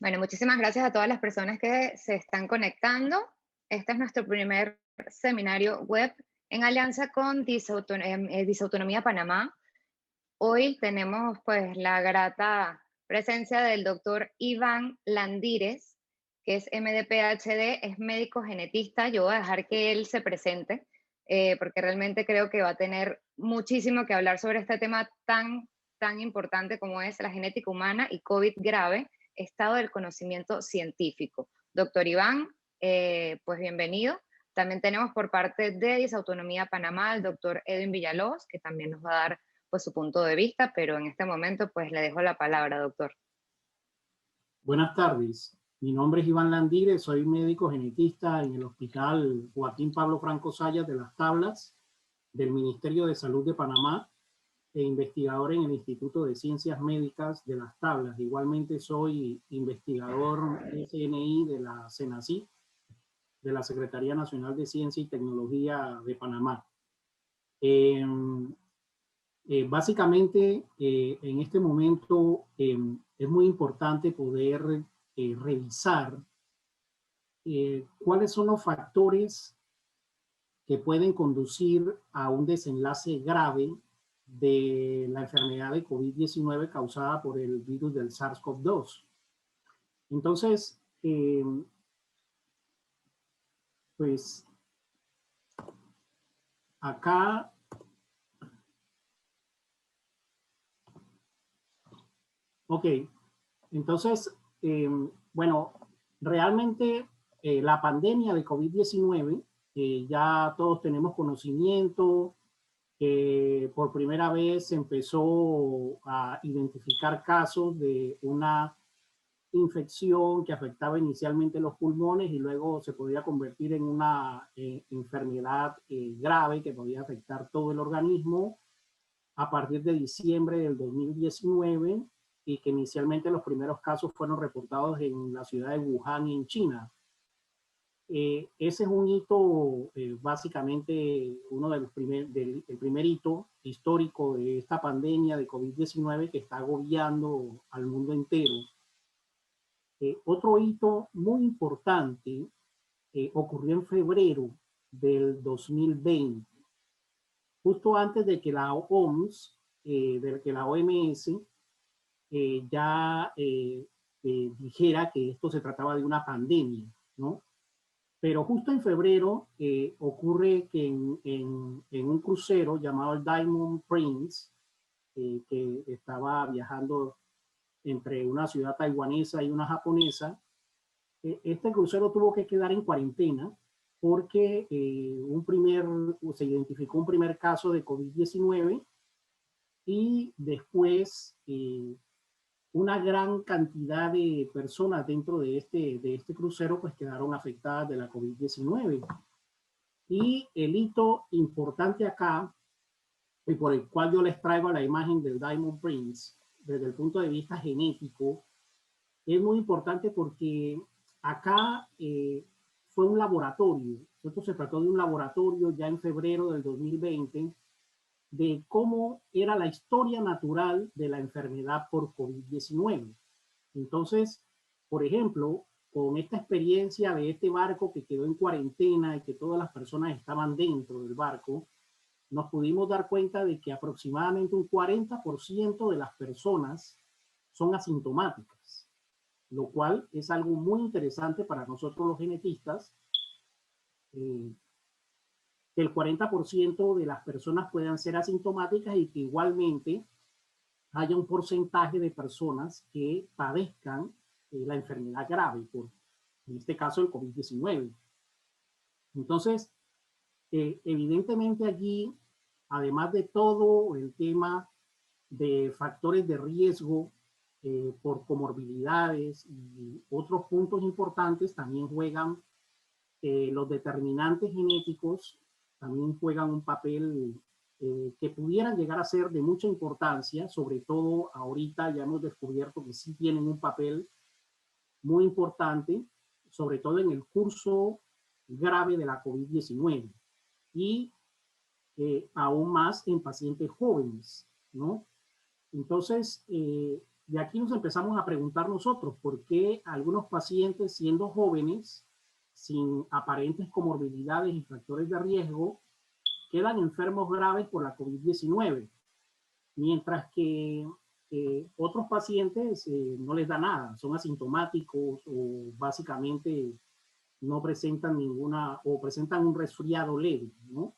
Bueno, muchísimas gracias a todas las personas que se están conectando. Este es nuestro primer seminario web en alianza con Disautonomía Panamá. Hoy tenemos pues la grata presencia del doctor Iván Landírez, que es MD-PhD, es médico genetista. Yo voy a dejar que él se presente, porque realmente creo que va a tener muchísimo que hablar sobre este tema tan importante como es la genética humana y COVID grave, estado del conocimiento científico. Doctor Iván, pues bienvenido. También tenemos por parte de Disautonomía Panamá al doctor Edwin Villalobos, que también nos va a dar pues su punto de vista, pero en este momento pues le dejo la palabra, doctor. Buenas tardes, mi nombre es Iván Landírez, soy médico genetista en el Hospital Joaquín Pablo Franco Sayas de Las Tablas del Ministerio de Salud de Panamá e investigador en el Instituto de Ciencias Médicas de Las Tablas. Igualmente soy investigador SNI de la CENACI, de la Secretaría Nacional de Ciencia y Tecnología de Panamá. Básicamente, en este momento es muy importante poder revisar cuáles son los factores que pueden conducir a un desenlace grave de la enfermedad de COVID-19 causada por el virus del SARS-CoV-2. Entonces, pues acá ok, entonces, bueno, realmente la pandemia de COVID-19, ya todos tenemos conocimiento, que por primera vez se empezó a identificar casos de una infección que afectaba inicialmente los pulmones y luego se podía convertir en una enfermedad grave que podía afectar todo el organismo a partir de diciembre del 2019 y que inicialmente los primeros casos fueron reportados en la ciudad de Wuhan, en China. Ese es un hito, básicamente uno de los el primer hito histórico de esta pandemia de COVID-19 que está agobiando al mundo entero. Otro hito muy importante ocurrió en febrero del 2020, justo antes de que la OMS, de que la OMS ya dijera que esto se trataba de una pandemia, ¿no? Pero justo en febrero ocurre que en un crucero llamado el Diamond Prince, que estaba viajando entre una ciudad taiwanesa y una japonesa, este crucero tuvo que quedar en cuarentena porque se identificó un primer caso de COVID-19 y después una gran cantidad de personas dentro de este crucero pues quedaron afectadas de la COVID-19. Y el hito importante acá, y por el cual yo les traigo la imagen del Diamond Prince, desde el punto de vista genético, es muy importante porque acá fue un laboratorio. Esto se trató de un laboratorio ya en febrero del 2020 de cómo era la historia natural de la enfermedad por COVID-19. Entonces, por ejemplo, con esta experiencia de este barco que quedó en cuarentena y que todas las personas estaban dentro del barco, nos pudimos dar cuenta de que aproximadamente un 40% de las personas son asintomáticas, lo cual es algo muy interesante para nosotros los genetistas, que el 40% de las personas puedan ser asintomáticas y que igualmente haya un porcentaje de personas que padezcan la enfermedad grave, por, en este caso el COVID-19. Entonces, evidentemente allí, además de todo el tema de factores de riesgo por comorbilidades y otros puntos importantes, también juegan los determinantes genéticos, también juegan un papel que pudieran llegar a ser de mucha importancia, sobre todo ahorita ya hemos descubierto que sí tienen un papel muy importante, sobre todo en el curso grave de la COVID-19 y aún más en pacientes jóvenes, ¿no? Entonces, de aquí nos empezamos a preguntar nosotros por qué algunos pacientes, siendo jóvenes, sin aparentes comorbilidades y factores de riesgo, quedan enfermos graves por la COVID-19, mientras que otros pacientes no les da nada, son asintomáticos o básicamente no presentan ninguna o presentan un resfriado leve, ¿no?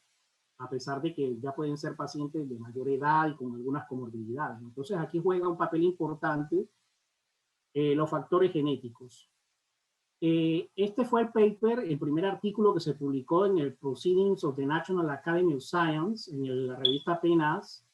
A pesar de que ya pueden ser pacientes de mayor edad y con algunas comorbilidades. Entonces aquí juega un papel importante los factores genéticos. Este fue el paper, el primer artículo que se publicó en el Proceedings of the National Academy of Science, en la revista PNAS,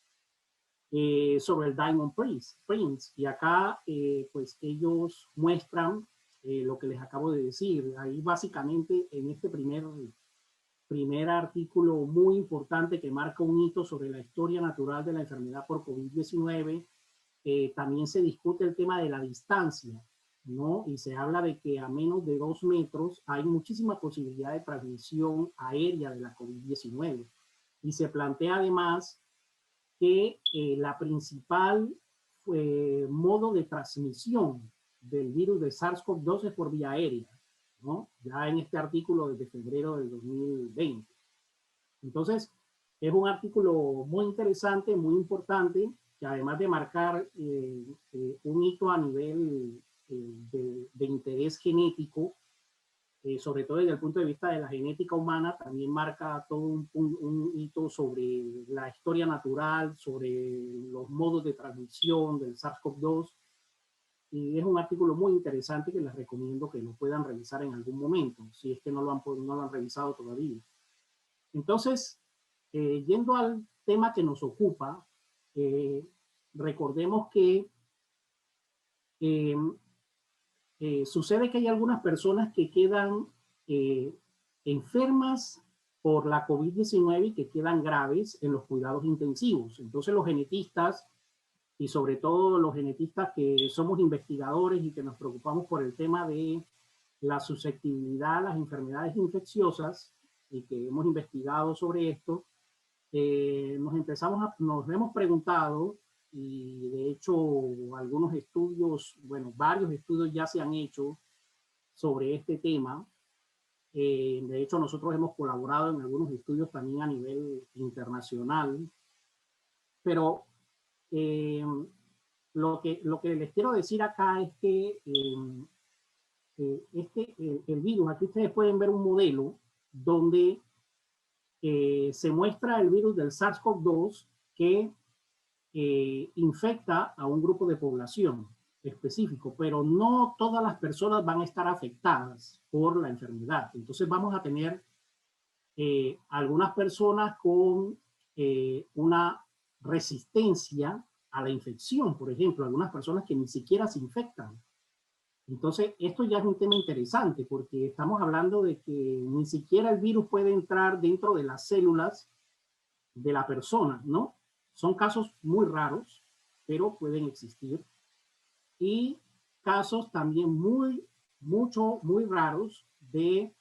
sobre el Diamond Prince. Y acá, pues ellos muestran lo que les acabo de decir. Ahí básicamente en este primer artículo muy importante que marca un hito sobre la historia natural de la enfermedad por COVID-19, también se discute el tema de la distancia, ¿no? Y se habla de que a menos de 2 metros hay muchísima posibilidad de transmisión aérea de la COVID-19. Y se plantea además que la principal modo de transmisión del virus de SARS-CoV-2 es por vía aérea, ¿no? Ya en este artículo desde febrero del 2020. Entonces, es un artículo muy interesante, muy importante, que además de marcar un hito a nivel de interés genético, sobre todo desde el punto de vista de la genética humana, también marca todo un hito sobre la historia natural, sobre los modos de transmisión del SARS-CoV-2. Y es un artículo muy interesante que les recomiendo que lo puedan revisar en algún momento, si es que no lo han revisado todavía. Entonces, yendo al tema que nos ocupa, recordemos que sucede que hay algunas personas que quedan enfermas por la COVID-19 y que quedan graves en los cuidados intensivos. Entonces los genetistas, y sobre todo los genetistas que somos investigadores y que nos preocupamos por el tema de la susceptibilidad a las enfermedades infecciosas y que hemos investigado sobre esto, nos hemos preguntado, y de hecho algunos estudios, bueno, varios estudios ya se han hecho sobre este tema. De hecho, nosotros hemos colaborado en algunos estudios también a nivel internacional, pero lo que les quiero decir acá es que el virus, aquí ustedes pueden ver un modelo donde se muestra el virus del SARS-CoV-2 que infecta a un grupo de población específico, pero no todas las personas van a estar afectadas por la enfermedad. Entonces vamos a tener algunas personas con una resistencia a la infección, por ejemplo, algunas personas que ni siquiera se infectan. Entonces, esto ya es un tema interesante porque estamos hablando de que ni siquiera el virus puede entrar dentro de las células de la persona, ¿no? Son casos muy raros, pero pueden existir. Y casos también muy raros de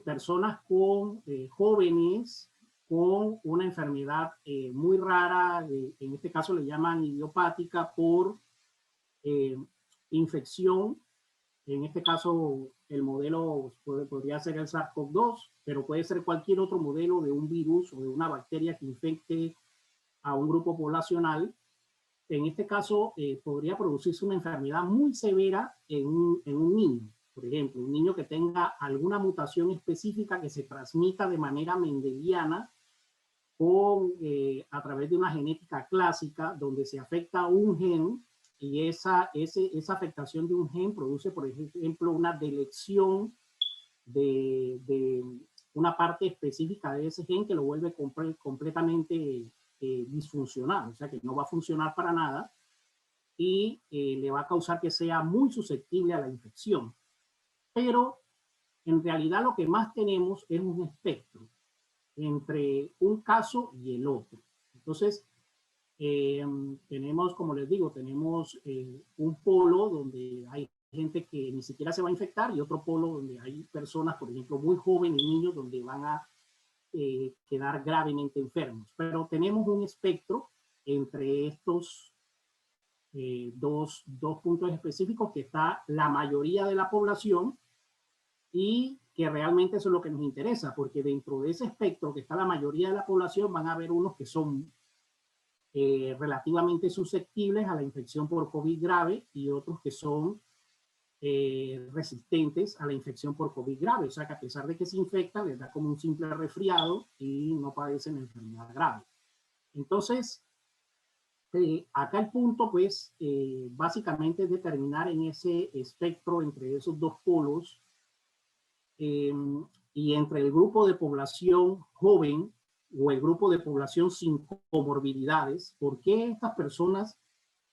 personas jóvenes con una enfermedad muy rara, en este caso le llaman idiopática por infección. En este caso, el modelo podría ser el SARS-CoV-2, pero puede ser cualquier otro modelo de un virus o de una bacteria que infecte a un grupo poblacional. En este caso, podría producirse una enfermedad muy severa en un niño. Por ejemplo, un niño que tenga alguna mutación específica que se transmita de manera mendeliana a través de una genética clásica donde se afecta un gen y esa afectación de un gen produce, por ejemplo, una delección de una parte específica de ese gen que lo vuelve completamente disfuncional, o sea que no va a funcionar para nada y le va a causar que sea muy susceptible a la infección. Pero en realidad lo que más tenemos es un espectro entre un caso y el otro. Entonces, tenemos, como les digo, tenemos un polo donde hay gente que ni siquiera se va a infectar y otro polo donde hay personas, por ejemplo, muy jóvenes, niños, donde van a quedar gravemente enfermos. Pero tenemos un espectro entre estos dos puntos específicos, que está la mayoría de la población, y que realmente eso es lo que nos interesa, porque dentro de ese espectro que está la mayoría de la población van a haber unos que son relativamente susceptibles a la infección por COVID grave y otros que son resistentes a la infección por COVID grave. O sea que a pesar de que se infectan, les da como un simple resfriado y no padecen enfermedad grave. Entonces, acá el punto, pues, básicamente es determinar en ese espectro entre esos dos polos y entre el grupo de población joven o el grupo de población sin comorbilidades, ¿por qué estas personas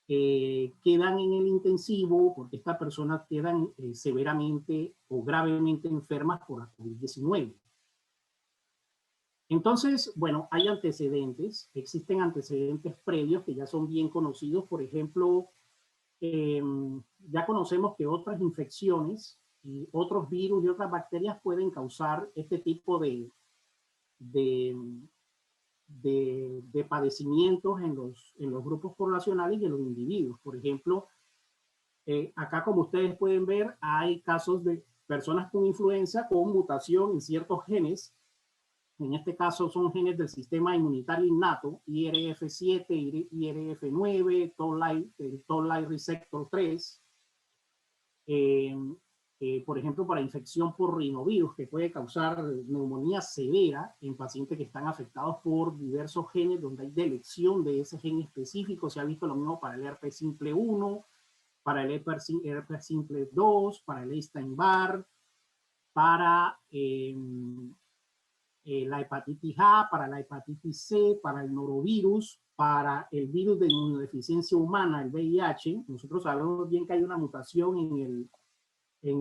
quedan en el intensivo? Porque estas personas quedan severamente o gravemente enfermas por la COVID-19. Entonces, bueno, hay antecedentes, existen antecedentes previos que ya son bien conocidos. Por ejemplo, ya conocemos que otras infecciones y otros virus y otras bacterias pueden causar este tipo de padecimientos en los grupos poblacionales y en los individuos. Por ejemplo, acá, como ustedes pueden ver, hay casos de personas con influenza con mutación en ciertos genes. En este caso son genes del sistema inmunitario innato, IRF7, IRF9, Toll-like receptor 3. Por ejemplo, para infección por rinovirus, que puede causar neumonía severa en pacientes que están afectados por diversos genes, donde hay delección de ese gen específico. Se ha visto lo mismo para el herpes simple 1, para el herpes simple 2, para el Epstein-Barr, para la hepatitis A, para la hepatitis C, para el norovirus, para el virus de inmunodeficiencia humana, el VIH. Nosotros sabemos bien que hay una mutación en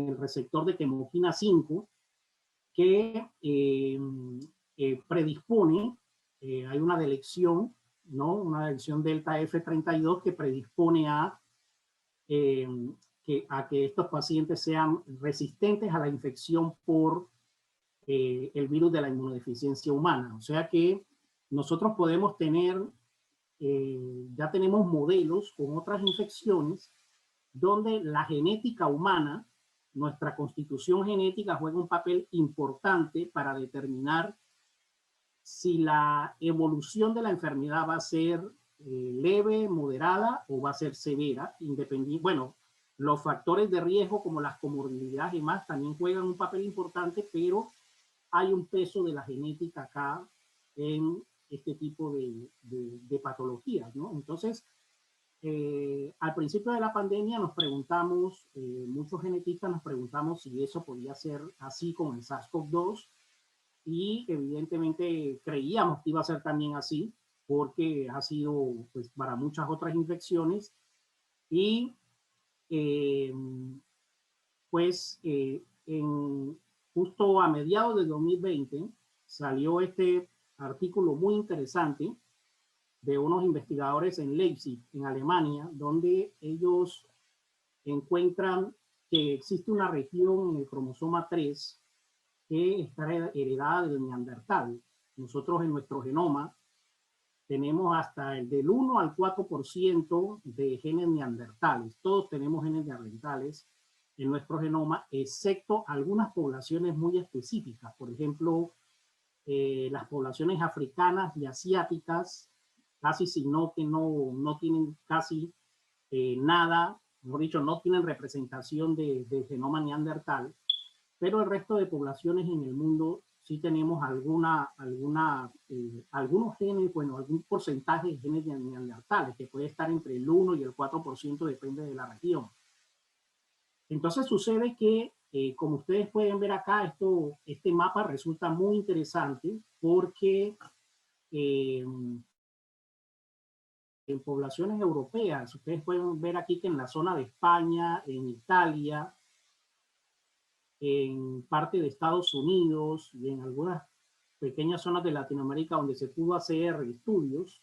el receptor de quimoquina 5 que predispone, hay una delección, ¿no? Una delección delta F32 que predispone a que estos pacientes sean resistentes a la infección por el virus de la inmunodeficiencia humana. O sea que nosotros podemos tener, ya tenemos modelos con otras infecciones donde la genética humana, nuestra constitución genética, juega un papel importante para determinar si la evolución de la enfermedad va a ser leve, moderada o va a ser severa, independiente. Bueno, los factores de riesgo como las comorbilidades y más también juegan un papel importante, pero hay un peso de la genética acá en este tipo de patologías, ¿no? Entonces, al principio de la pandemia nos preguntamos, muchos genetistas nos preguntamos si eso podía ser así con el SARS-CoV-2, y evidentemente creíamos que iba a ser también así, porque ha sido, pues, para muchas otras infecciones. Y pues justo a mediados de 2020 salió este artículo muy interesante de unos investigadores en Leipzig, en Alemania, donde ellos encuentran que existe una región en el cromosoma 3 que está heredada del neandertal. Nosotros en nuestro genoma tenemos hasta el del 1 al 4% de genes neandertales. Todos tenemos genes neandertales en nuestro genoma, excepto algunas poblaciones muy específicas. Por ejemplo, las poblaciones africanas y asiáticas, casi sino que no tienen casi nada, mejor dicho, no tienen representación del genoma neandertal, pero el resto de poblaciones en el mundo sí tenemos algunos genes, bueno, algún porcentaje de genes neandertales, que puede estar entre el 1 y el 4%, depende de la región. Entonces sucede que, como ustedes pueden ver acá, este mapa resulta muy interesante porque en poblaciones europeas, ustedes pueden ver aquí que en la zona de España, en Italia, en parte de Estados Unidos y en algunas pequeñas zonas de Latinoamérica donde se pudo hacer estudios,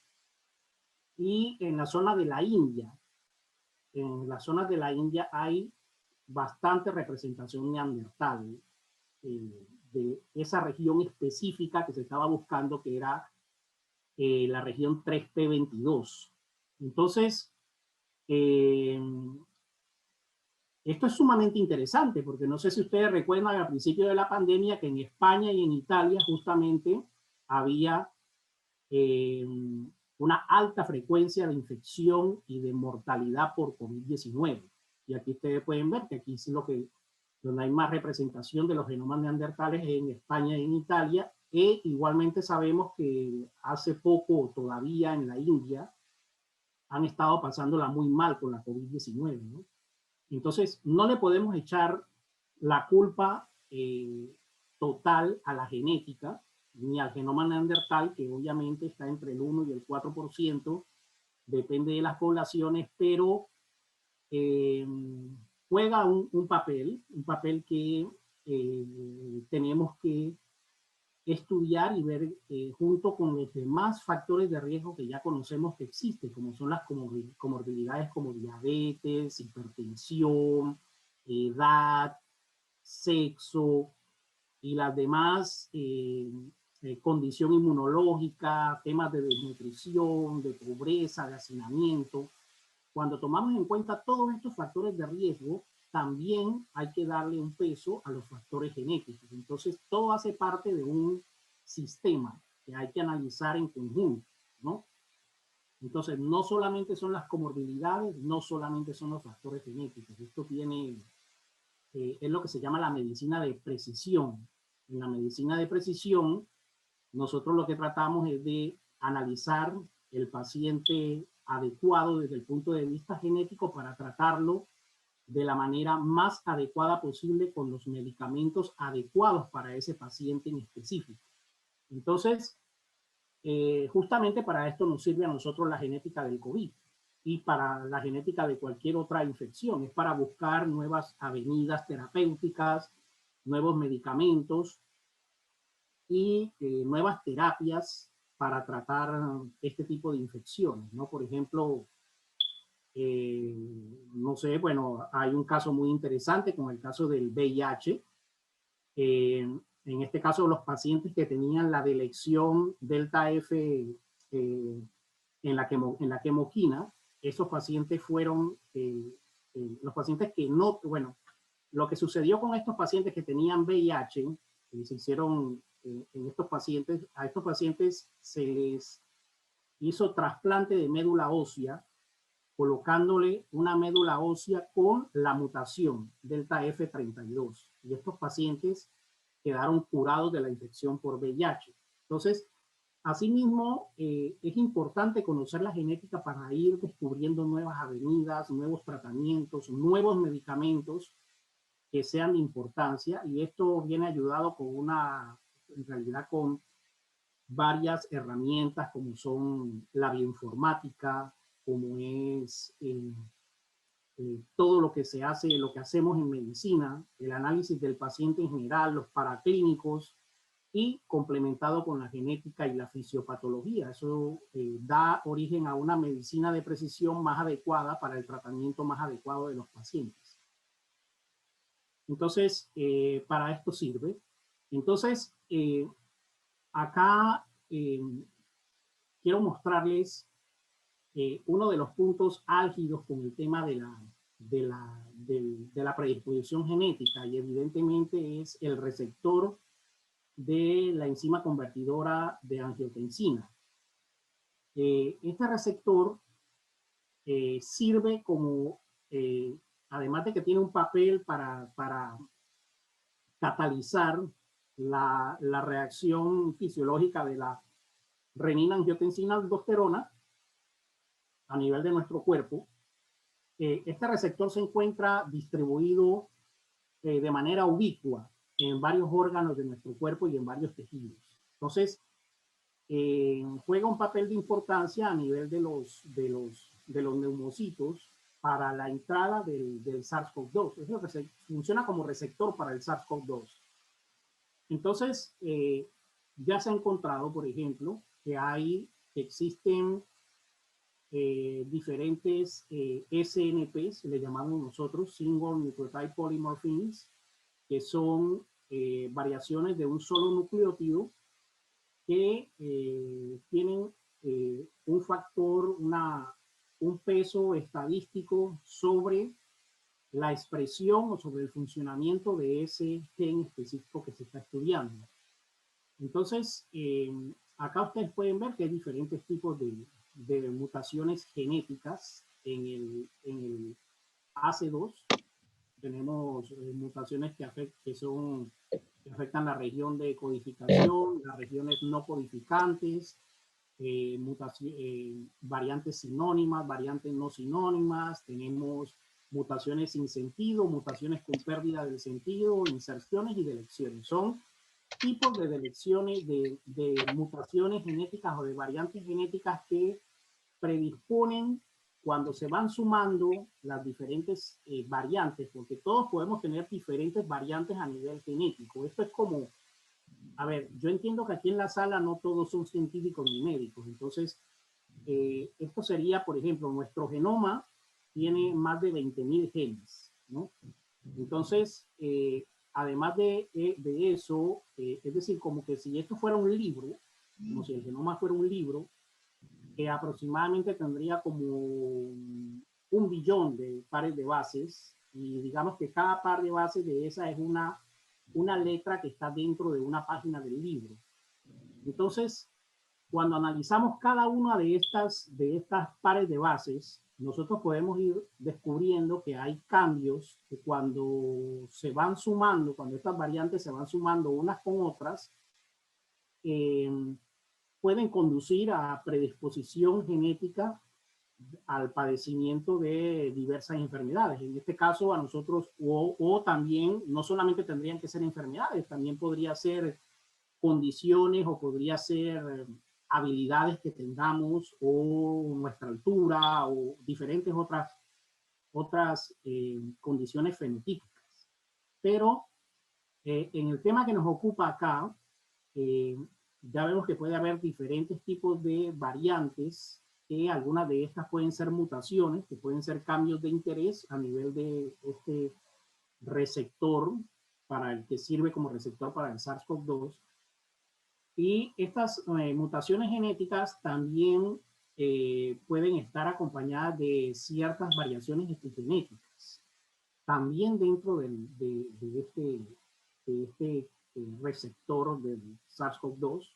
y en la zona de la India. En las zonas de la India hay bastante representación neandertal de esa región específica que se estaba buscando, que era la región 3P22. Entonces, esto es sumamente interesante porque no sé si ustedes recuerdan al principio de la pandemia que en España y en Italia justamente había una alta frecuencia de infección y de mortalidad por COVID-19. Y aquí ustedes pueden ver que aquí es donde hay más representación de los genomas neandertales en España y en Italia. E igualmente sabemos que hace poco todavía en la India han estado pasándola muy mal con la COVID-19, ¿no? Entonces, no le podemos echar la culpa total a la genética, ni al genoma neandertal, que obviamente está entre el 1 y el 4%, depende de las poblaciones, pero juega un papel que tenemos que estudiar y ver junto con los demás factores de riesgo que ya conocemos que existen, como son las comorbilidades como diabetes, hipertensión, edad, sexo y las demás, condición inmunológica, temas de desnutrición, de pobreza, de hacinamiento. Cuando tomamos en cuenta todos estos factores de riesgo, también hay que darle un peso a los factores genéticos. Entonces, todo hace parte de un sistema que hay que analizar en conjunto, ¿no? Entonces, no solamente son las comorbilidades, no solamente son los factores genéticos. Esto tiene, es lo que se llama la medicina de precisión. En la medicina de precisión, nosotros lo que tratamos es de analizar el paciente adecuado desde el punto de vista genético para tratarlo de la manera más adecuada posible con los medicamentos adecuados para ese paciente en específico. Entonces, justamente para esto nos sirve a nosotros la genética del COVID y para la genética de cualquier otra infección. Es para buscar nuevas avenidas terapéuticas, nuevos medicamentos y nuevas terapias para tratar este tipo de infecciones, ¿no? Por ejemplo, no sé, bueno, hay un caso muy interesante con el caso del VIH. En este caso, los pacientes que tenían la delección delta F en la quemoquina, esos pacientes fueron los pacientes que no, bueno, lo que sucedió con estos pacientes que tenían VIH, se hicieron en estos pacientes, a estos pacientes se les hizo trasplante de médula ósea, colocándole una médula ósea con la mutación delta F32. Y estos pacientes quedaron curados de la infección por VIH. Entonces, asimismo, es importante conocer la genética para ir descubriendo nuevas avenidas, nuevos tratamientos, nuevos medicamentos que sean de importancia. Y esto viene ayudado con en realidad con varias herramientas como son la bioinformática, como es todo lo que se hace, lo que hacemos en medicina, el análisis del paciente en general, los paraclínicos y complementado con la genética y la fisiopatología. Eso da origen a una medicina de precisión más adecuada para el tratamiento más adecuado de los pacientes. Entonces, para esto sirve. Entonces, acá quiero mostrarles uno de los puntos álgidos con el tema de la predisposición genética, y evidentemente es el receptor de la enzima convertidora de angiotensina. Este receptor sirve como, además de que tiene un papel para catalizar la reacción fisiológica de la renina-angiotensina-aldosterona a nivel de nuestro cuerpo, este receptor se encuentra distribuido de manera ubicua en varios órganos de nuestro cuerpo y en varios tejidos. Entonces, juega un papel de importancia a nivel de los neumocitos para la entrada del SARS-CoV-2. Es lo que funciona como receptor para el SARS-CoV-2. Entonces, ya se ha encontrado, por ejemplo, que existen diferentes SNPs, le llamamos nosotros Single Nucleotide Polymorphisms, que son variaciones de un solo nucleótido que tienen un factor, un peso estadístico sobre la expresión o sobre el funcionamiento de ese gen específico que se está estudiando. Entonces, acá ustedes pueden ver que hay diferentes tipos de mutaciones genéticas en el AC2. Tenemos mutaciones que afectan la región de codificación, las regiones no codificantes, variantes sinónimas, variantes no sinónimas, tenemos mutaciones sin sentido, mutaciones con pérdida del sentido, inserciones y deleciones. Son tipos de deleciones, de mutaciones genéticas o de variantes genéticas que predisponen cuando se van sumando las diferentes variantes, porque todos podemos tener diferentes variantes a nivel genético. Esto es como, a ver, yo entiendo que aquí en la sala no todos son científicos ni médicos, entonces esto sería, por ejemplo, nuestro genoma tiene más de 20.000 genes, ¿no? Entonces, además de eso, es decir, como que si esto fuera un libro, como si el genoma fuera un libro, que aproximadamente tendría como 1 billón de pares de bases, y digamos que cada par de bases de esa es una letra que está dentro de una página del libro. Entonces, cuando analizamos cada una de estas pares de bases, nosotros podemos ir descubriendo que hay cambios que cuando se van sumando, cuando estas variantes se van sumando unas con otras, pueden conducir a predisposición genética al padecimiento de diversas enfermedades. En este caso a nosotros, o también, no solamente tendrían que ser enfermedades, también podría ser condiciones o podría ser habilidades que tengamos o nuestra altura o diferentes otras condiciones fenotípicas. Pero en el tema que nos ocupa acá, ya vemos que puede haber diferentes tipos de variantes, que algunas de estas pueden ser mutaciones, que pueden ser cambios de interés a nivel de este receptor para el que sirve como receptor para el SARS-CoV-2. Y estas mutaciones genéticas también pueden estar acompañadas de ciertas variaciones epigenéticas. También dentro de este receptor del SARS-CoV-2.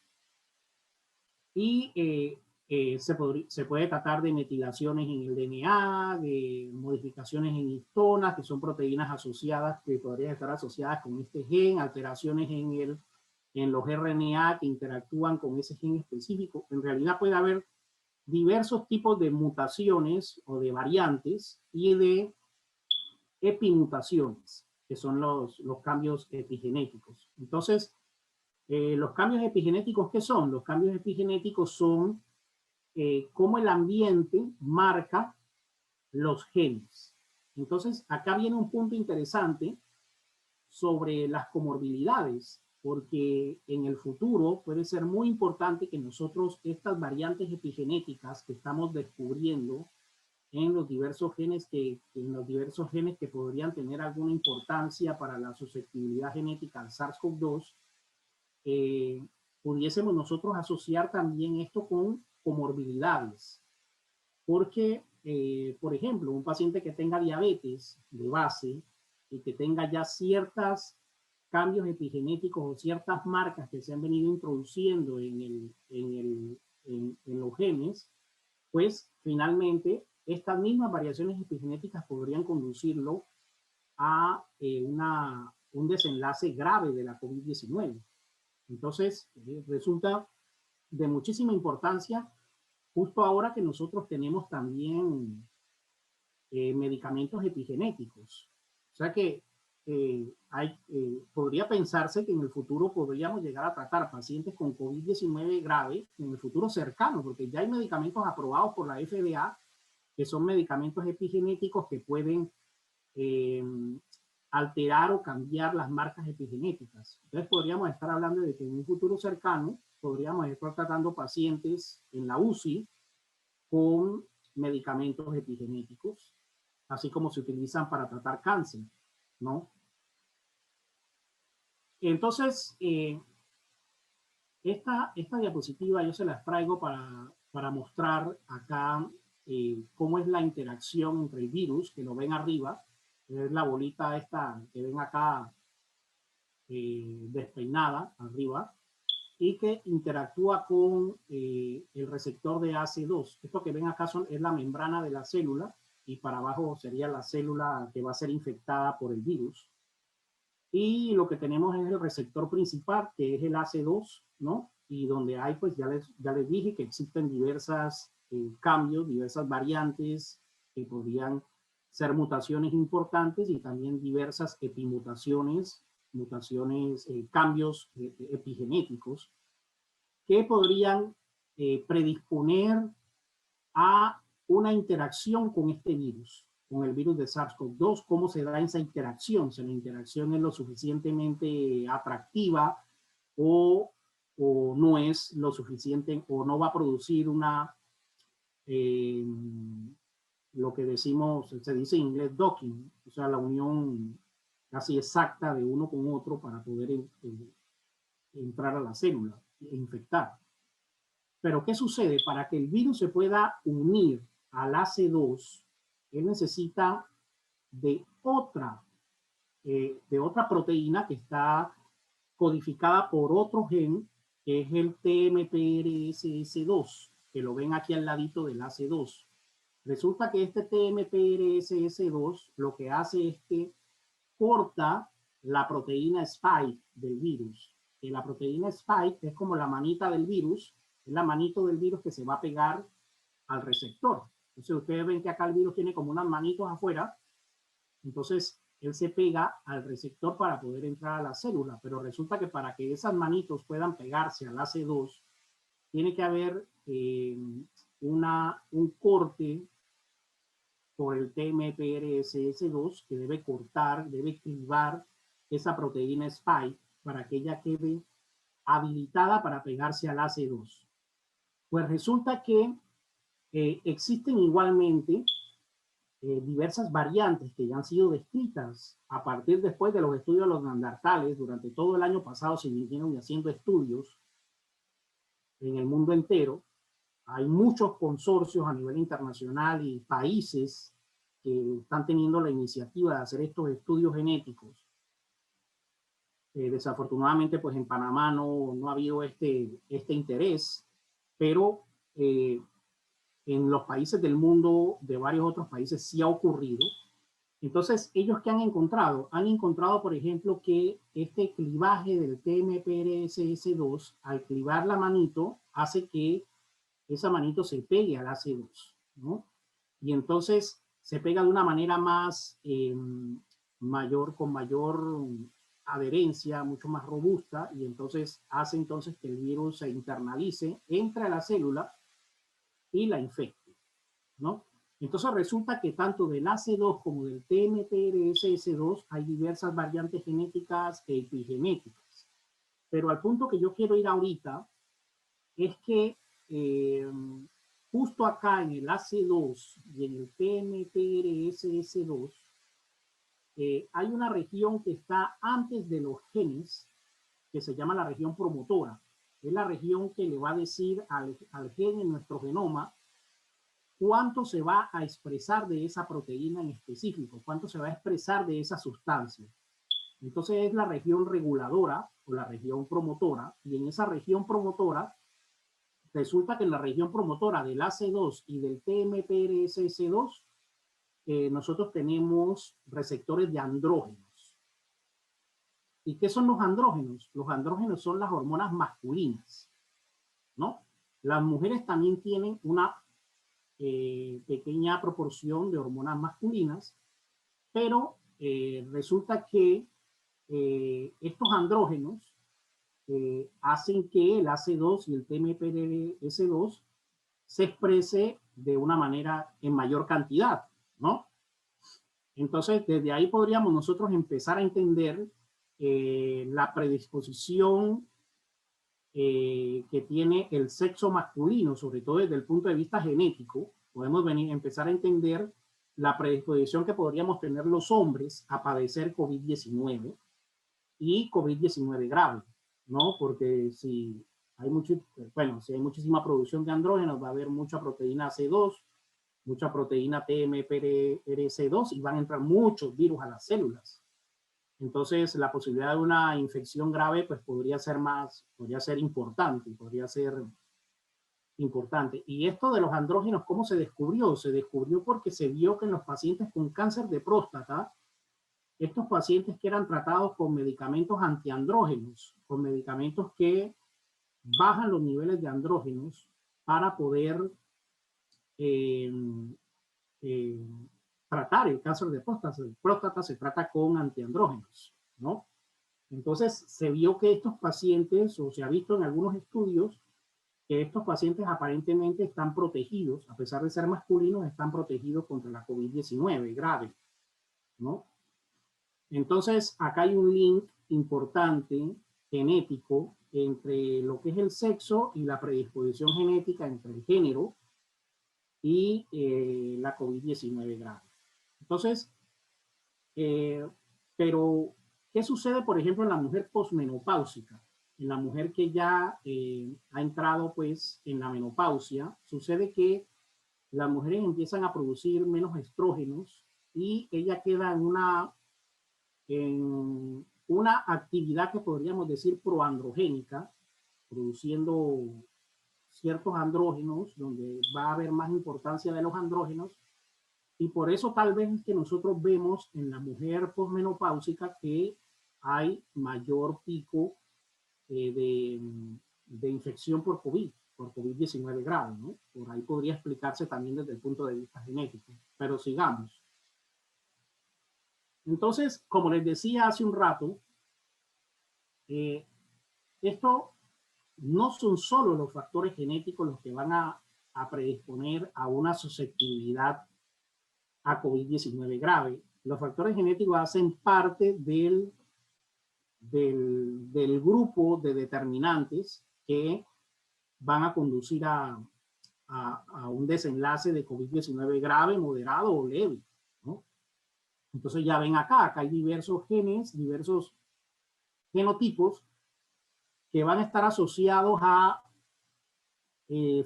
Y se puede tratar de metilaciones en el DNA, de modificaciones en histonas, que son proteínas asociadas, que podrían estar asociadas con este gen, alteraciones en los RNA que interactúan con ese gen específico. En realidad puede haber diversos tipos de mutaciones o de variantes y de epimutaciones, que son los cambios epigenéticos. Entonces, los cambios epigenéticos, ¿qué son? Los cambios epigenéticos son cómo el ambiente marca los genes. Entonces, acá viene un punto interesante sobre las comorbilidades, porque en el futuro puede ser muy importante que nosotros estas variantes epigenéticas que estamos descubriendo en los diversos genes que podrían tener alguna importancia para la susceptibilidad genética al SARS-CoV-2, pudiésemos nosotros asociar también esto con comorbilidades. Porque, por ejemplo, un paciente que tenga diabetes de base y que tenga ya ciertos cambios epigenéticos o ciertas marcas que se han venido introduciendo en los genes, pues finalmente estas mismas variaciones epigenéticas podrían conducirlo a un desenlace grave de la COVID-19. Entonces, resulta de muchísima importancia justo ahora que nosotros tenemos también medicamentos epigenéticos. O sea que podría pensarse que en el futuro podríamos llegar a tratar pacientes con COVID-19 grave en el futuro cercano, porque ya hay medicamentos aprobados por la FDA, que son medicamentos epigenéticos que pueden alterar o cambiar las marcas epigenéticas. Entonces podríamos estar hablando de que en un futuro cercano podríamos estar tratando pacientes en la UCI con medicamentos epigenéticos, así como se utilizan para tratar cáncer, ¿no? Entonces, esta diapositiva yo se las traigo para para mostrar acá cómo es la interacción entre el virus, que lo ven arriba, es la bolita esta que ven acá despeinada arriba, y que interactúa con el receptor de AC2. Esto que ven acá es la membrana de la célula, y para abajo sería la célula que va a ser infectada por el virus. Y lo que tenemos es el receptor principal, que es el AC2, ¿no? Y donde hay, pues ya les dije que existen diversas cambios, diversas variantes que podrían ser mutaciones importantes, y también diversas epimutaciones, cambios epigenéticos que podrían predisponer a una interacción con este virus, con el virus de SARS-CoV-2. ¿Cómo se da esa interacción? Si la interacción es lo suficientemente atractiva o no es lo suficiente, o no va a producir una, lo que decimos, se dice en inglés docking, o sea, la unión casi exacta de uno con otro para poder entrar a la célula e infectar. Pero ¿qué sucede? Para que el virus se pueda unir al AC2, él necesita de otra proteína que está codificada por otro gen, que es el TMPRSS2, que lo ven aquí al ladito del AC2. Resulta que este TMPRSS2 lo que hace es que corta la proteína spike del virus. Y la proteína spike es como la manita del virus, es la manito del virus que se va a pegar al receptor. Entonces ustedes ven que acá el virus tiene como unas manitos afuera, entonces él se pega al receptor para poder entrar a la célula, pero resulta que para que esas manitos puedan pegarse al AC2, tiene que haber un corte por el TMPRSS2 que debe cortar, debe clivar esa proteína spike para que ella quede habilitada para pegarse al AC2. Pues resulta que existen igualmente diversas variantes que ya han sido descritas a partir después de los estudios de los neandertales. Durante todo el año pasado se vinieron haciendo estudios en el mundo entero. Hay muchos consorcios a nivel internacional y países que están teniendo la iniciativa de hacer estos estudios genéticos. Desafortunadamente, pues en Panamá no ha habido este interés, pero en los países del mundo, de varios otros países, sí ha ocurrido. Entonces, ¿ellos qué han encontrado? Han encontrado, por ejemplo, que este clivaje del TMPRSS2, al clivar la manito, hace que esa manito se pegue al AC2, ¿no? Y entonces se pega de una manera más con mayor adherencia, mucho más robusta, y entonces hace entonces que el virus se internalice, entre a la célula y la infecte, ¿no? Entonces resulta que tanto del AC2 como del TMPRSS2 hay diversas variantes genéticas e epigenéticas. Pero al punto que yo quiero ir ahorita es que justo acá en el AC2 y en el TMPRSS2 hay una región que está antes de los genes, que se llama la región promotora. Es la región que le va a decir al gen en nuestro genoma cuánto se va a expresar de esa proteína en específico, cuánto se va a expresar de esa sustancia. Entonces es la región reguladora o la región promotora, y en esa región promotora resulta que en la región promotora del AC2 y del TMPRSS2 nosotros tenemos receptores de andrógenos. ¿Y qué son los andrógenos? Los andrógenos son las hormonas masculinas, ¿no? Las mujeres también tienen una pequeña proporción de hormonas masculinas, pero resulta que estos andrógenos hacen que el AC2 y el TMPRSS2 se exprese de una manera en mayor cantidad, ¿no? Entonces, desde ahí podríamos nosotros empezar a entender la predisposición que tiene el sexo masculino, sobre todo desde el punto de vista genético. Podemos empezar a entender la predisposición que podríamos tener los hombres a padecer COVID-19 y COVID-19 grave, ¿no? Porque si hay mucho, bueno, si hay muchísima producción de andrógenos, va a haber mucha proteína C2, mucha proteína TMPRC2 y van a entrar muchos virus a las células. Entonces, la posibilidad de una infección grave, pues podría ser importante, Y esto de los andrógenos, ¿cómo se descubrió? Se descubrió porque se vio que en los pacientes con cáncer de próstata, estos pacientes que eran tratados con medicamentos antiandrógenos, con medicamentos que bajan los niveles de andrógenos para poder eh, eh, tratar el cáncer de próstata. El próstata se trata con antiandrógenos, ¿no? Entonces se vio que estos pacientes, o se ha visto en algunos estudios, que estos pacientes aparentemente están protegidos, a pesar de ser masculinos, están protegidos contra la COVID-19 grave, ¿no? Entonces, acá hay un link importante genético entre lo que es el sexo y la predisposición genética entre el género y la COVID-19 grave. Entonces, pero, ¿qué sucede, por ejemplo, en la mujer posmenopáusica? En la mujer que ya ha entrado, pues, en la menopausia, sucede que las mujeres empiezan a producir menos estrógenos y ella queda en una actividad que podríamos decir proandrogénica, produciendo ciertos andrógenos, donde va a haber más importancia de los andrógenos, y por eso tal vez es que nosotros vemos en la mujer posmenopáusica que hay mayor pico de infección por COVID-19 grave, ¿no? Por ahí podría explicarse también desde el punto de vista genético, pero sigamos. Entonces, como les decía hace un rato, esto no son solo los factores genéticos los que van a predisponer a una susceptibilidad a COVID-19 grave. Los factores genéticos hacen parte del grupo de determinantes que van a conducir a un desenlace de COVID-19 grave, moderado o leve, ¿no? Entonces ya ven acá hay diversos genes, diversos genotipos que van a estar asociados a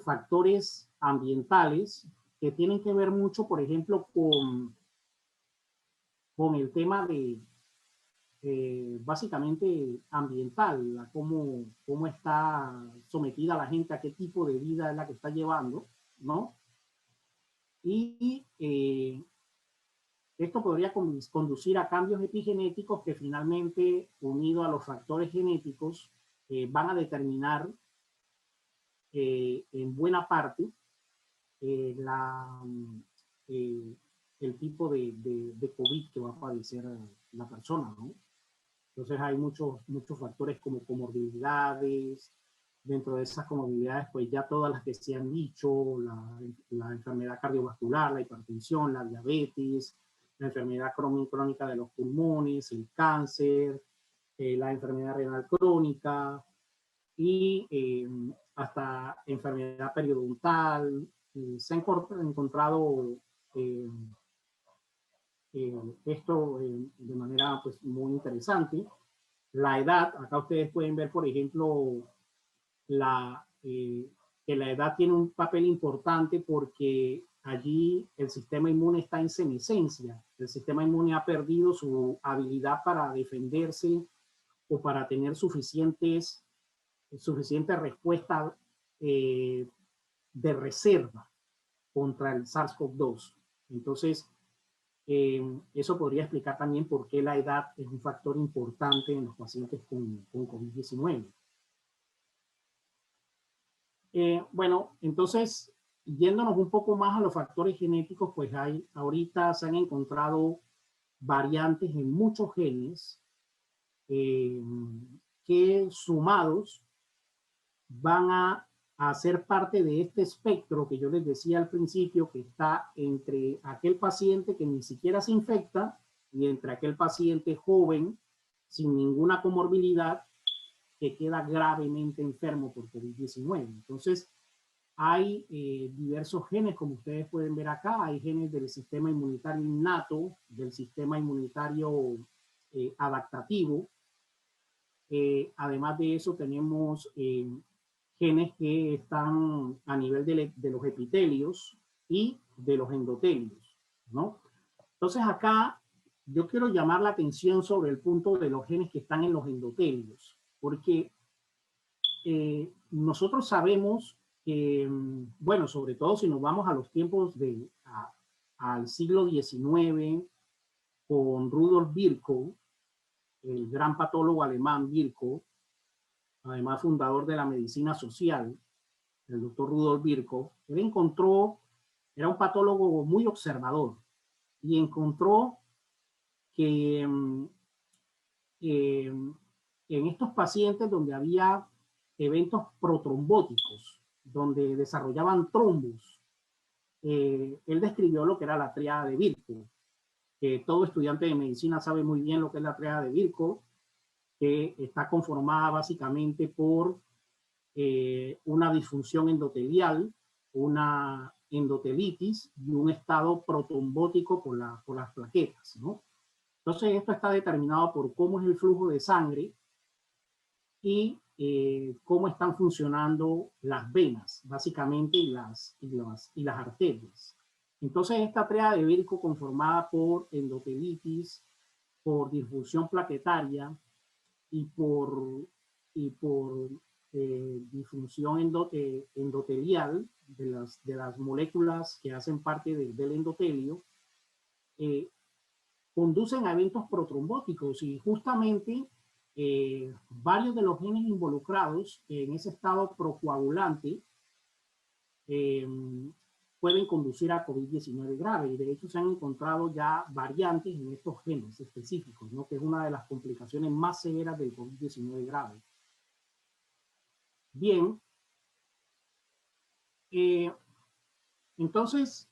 factores ambientales que tienen que ver mucho, por ejemplo, con el tema de básicamente ambiental, cómo está sometida la gente, a qué tipo de vida es la que está llevando, ¿no? Y esto podría conducir a cambios epigenéticos que finalmente, unido a los factores genéticos, van a determinar en buena parte eh, el tipo de COVID que va a padecer la persona, ¿no? Entonces hay muchos factores como comorbilidades. Dentro de esas comorbilidades, pues ya todas las que se han dicho, la enfermedad cardiovascular, la hipertensión, la diabetes, la enfermedad crónica de los pulmones, el cáncer, la enfermedad renal crónica y hasta enfermedad periodontal. Se ha encontrado eh, esto de manera pues muy interesante. La edad, acá ustedes pueden ver, por ejemplo, que la edad tiene un papel importante porque allí el sistema inmune está en senescencia. El sistema inmune ha perdido su habilidad para defenderse o para tener suficiente respuesta de reserva contra el SARS-CoV-2. Entonces, eso podría explicar también por qué la edad es un factor importante en los pacientes con COVID-19. Bueno, entonces, yéndonos un poco más a los factores genéticos, pues ahorita se han encontrado variantes en muchos genes que sumados van a ser parte de este espectro que yo les decía al principio, que está entre aquel paciente que ni siquiera se infecta y entre aquel paciente joven sin ninguna comorbilidad que queda gravemente enfermo por COVID-19. Entonces, hay diversos genes, como ustedes pueden ver acá. Hay genes del sistema inmunitario innato, del sistema inmunitario adaptativo. Además de eso, tenemos genes que están a nivel de los epitelios y de los endotelios, ¿no? Entonces acá yo quiero llamar la atención sobre el punto de los genes que están en los endotelios, porque nosotros sabemos que, bueno, sobre todo si nos vamos a los tiempos al siglo XIX, con Rudolf Virchow, el gran patólogo alemán Virchow, además fundador de la medicina social, el doctor Rudolf Virchow, él encontró, era un patólogo muy observador, y encontró que en estos pacientes donde había eventos protrombóticos, donde desarrollaban trombos, él describió lo que era la tríada de Virchow, que todo estudiante de medicina sabe muy bien lo que es la tríada de Virchow, que está conformada básicamente por una disfunción endotelial, una endotelitis y un estado protrombótico por las plaquetas, ¿no? Entonces esto está determinado por cómo es el flujo de sangre y cómo están funcionando las venas, básicamente, y las arterias. Entonces esta tríada de Virchow, conformada por endotelitis, por disfunción plaquetaria y por disfunción endotelial de las moléculas que hacen parte del endotelio, conducen a eventos protrombóticos, y justamente varios de los genes involucrados en ese estado procoagulante pueden conducir a COVID-19 grave, y de hecho se han encontrado ya variantes en estos genes específicos, ¿no? Que es una de las complicaciones más severas del COVID-19 grave. Bien, entonces,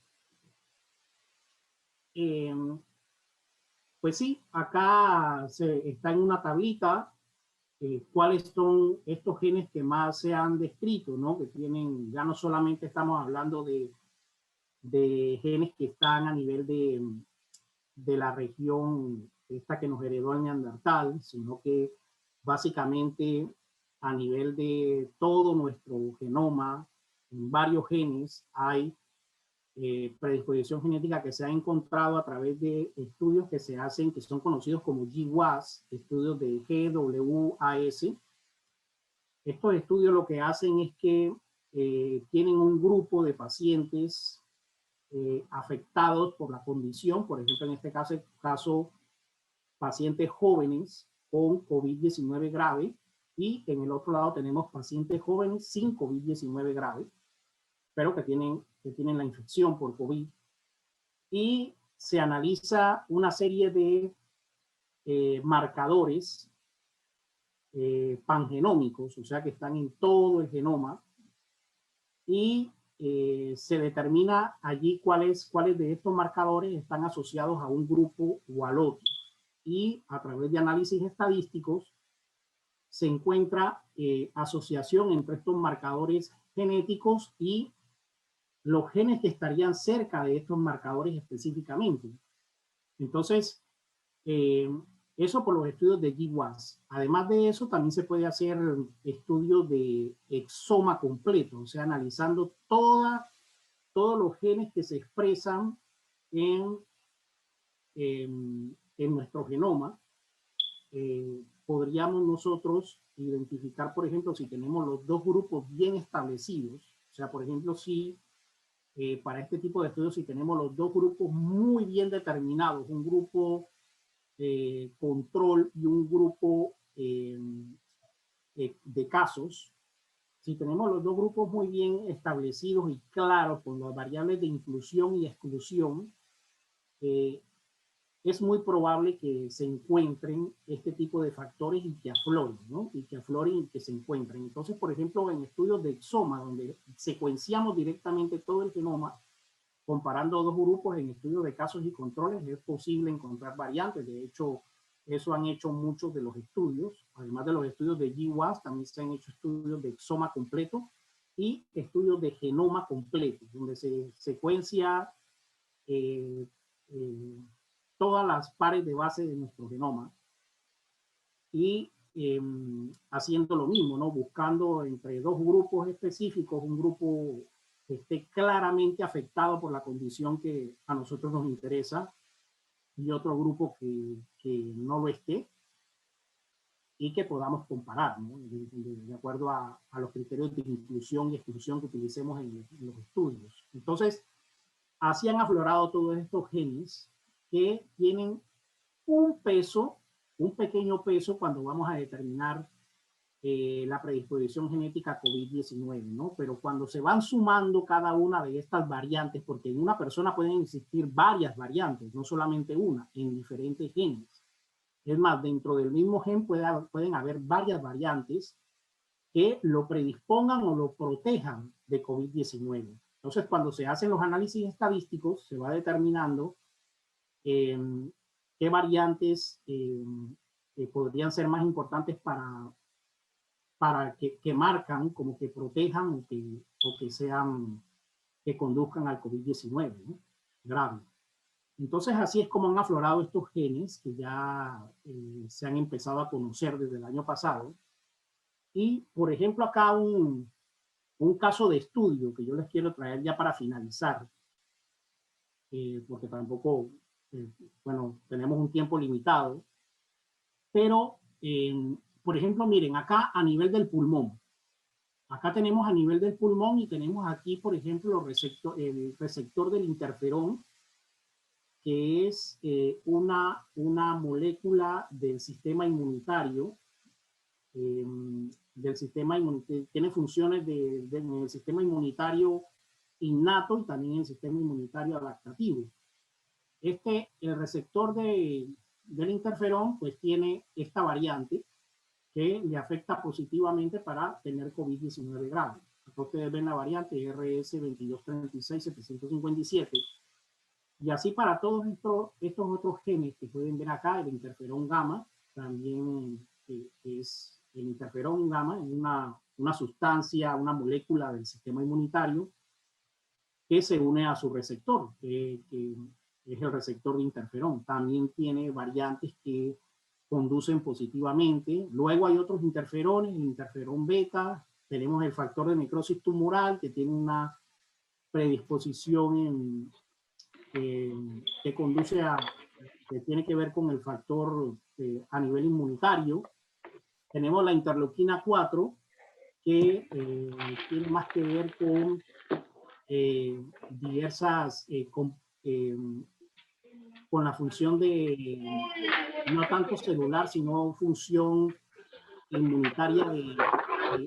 pues sí, acá está en una tablita cuáles son estos genes que más se han descrito, ¿no? Que tienen, ya no solamente estamos hablando de genes que están a nivel de la región esta que nos heredó el Neandertal, sino que básicamente a nivel de todo nuestro genoma, en varios genes hay predisposición genética que se ha encontrado a través de estudios que se hacen, que son conocidos como GWAS, estudios de GWAS. Estos estudios lo que hacen es que tienen un grupo de pacientes afectados por la condición, por ejemplo, en este caso pacientes jóvenes con COVID-19 grave, y en el otro lado tenemos pacientes jóvenes sin COVID-19 grave, pero que tienen la infección por COVID, y se analiza una serie de marcadores pangenómicos, o sea que están en todo el genoma, y se determina allí cuáles de estos marcadores están asociados a un grupo o al otro, y a través de análisis estadísticos se encuentra asociación entre estos marcadores genéticos y los genes que estarían cerca de estos marcadores específicamente. Entonces, eso por los estudios de GWAS. Además de eso, también se puede hacer estudios de exoma completo, o sea, analizando todos los genes que se expresan en nuestro genoma. Podríamos nosotros identificar, por ejemplo, si tenemos los dos grupos bien establecidos, o sea, por ejemplo, si para este tipo de estudios, si tenemos los dos grupos muy bien determinados, un grupo control y un grupo de casos, si tenemos los dos grupos muy bien establecidos y claros con las variables de inclusión y exclusión, es muy probable que se encuentren este tipo de factores y que afloren, ¿no? Y que afloren y que se encuentren. Entonces, por ejemplo, en estudios de exoma, donde secuenciamos directamente todo el genoma, comparando dos grupos en estudios de casos y controles, es posible encontrar variantes. De hecho, eso han hecho muchos de los estudios. Además de los estudios de GWAS, también se han hecho estudios de exoma completo y estudios de genoma completo, donde se secuencia todas las pares de base de nuestro genoma, y haciendo lo mismo, ¿no? Buscando entre dos grupos específicos, un grupo que esté claramente afectado por la condición que a nosotros nos interesa y otro grupo que no lo esté, y que podamos comparar, ¿no? De acuerdo a los criterios de inclusión y exclusión que utilicemos en los estudios. Entonces, así han aflorado todos estos genes que tienen un peso, un pequeño peso cuando vamos a determinar la predisposición genética a COVID-19, ¿no? Pero cuando se van sumando cada una de estas variantes, porque en una persona pueden existir varias variantes, no solamente una, en diferentes genes. Es más, dentro del mismo gen pueden haber varias variantes que lo predispongan o lo protejan de COVID-19. Entonces, cuando se hacen los análisis estadísticos, se va determinando qué variantes podrían ser más importantes para que marcan, como que protejan o que sean, que conduzcan al COVID-19, ¿no? Grave. Entonces, así es como han aflorado estos genes que ya se han empezado a conocer desde el año pasado. Y, por ejemplo, acá un caso de estudio que yo les quiero traer ya para finalizar, porque tampoco, bueno, tenemos un tiempo limitado, pero, por ejemplo, miren, acá a nivel del pulmón, acá tenemos a nivel del pulmón y tenemos aquí, por ejemplo, el receptor del interferón, que es una molécula del sistema inmunitario, tiene funciones en el sistema inmunitario innato y también en el sistema inmunitario adaptativo. El receptor del interferón, pues tiene esta variante que le afecta positivamente para tener COVID-19 grave. Acá ustedes ven la variante RS2236757. Y así para todos estos otros genes que pueden ver acá, el interferón gamma, también es el interferón gamma, es una sustancia, una molécula del sistema inmunitario que se une a su receptor, que es el receptor de interferón. También tiene variantes que conducen positivamente. Luego hay otros interferones, el interferón beta, tenemos el factor de necrosis tumoral, que tiene una predisposición que conduce que tiene que ver con el factor a nivel inmunitario. Tenemos la interleuquina 4, que tiene más que ver con diversas, con la función de, no tanto celular, sino función inmunitaria de